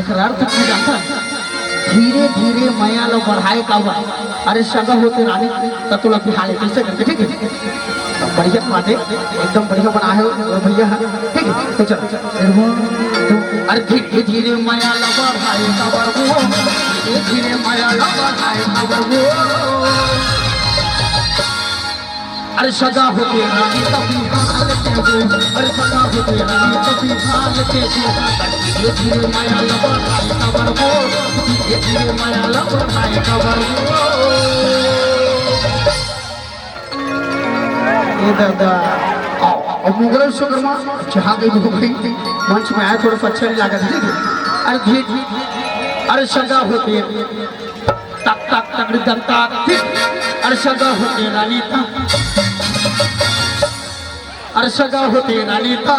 एकर अर्थ की जाता धीरे धीरे माया लो बढ़ाए का बा। अरे सगा होते रानी ततुला बिहार कैसे करके ठीक है बढ़िया बात है एकदम बढ़िया बना है भैया ठीक है तो चलो अरे धीरे धीरे माया लो बढ़ाए का बरगो धीरे धीरे माया लो बढ़ाए का बरगो अरे सगा होते रानी तभी हाल के हो अरे सगा होते रानी तभी हाल के हो धीरे धीरे माया लो बढ़ाए का बरगो धीरे धीरे माया लो बढ़ाए का बरगो ये दादा और मुगल शुक्रमा जहाँ गई हो गई मंच में आया थोड़ा सा अच्छा नहीं लगा ठीक है अरे धीरे अरे सगा होते तक तक तक दंता अरे सगा होते रानी था अरे सगा होते रानी था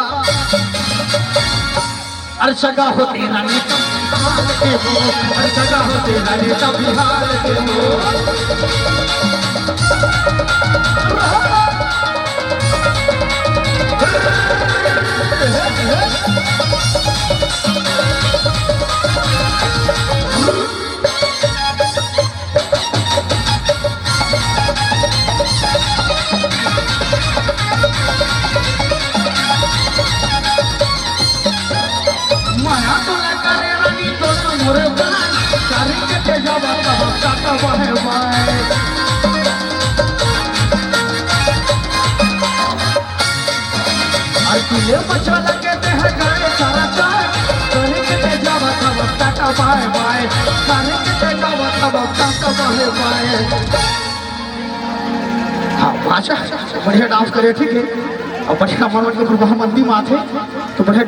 अरे सगा होते रानी था अरे सगा होते रानी था बिहार के हो ये मछला के देह गाए सारा चाय कहीं के ते जावा तब टाटा बाय बाय कहीं के ते जावा तब टाटा बाय बाय हाँ भाषा बढ़िया डांस करे ठीक है और बढ़िया मनोरंजन के प्रभाव मंदी माथे तो बढ़िया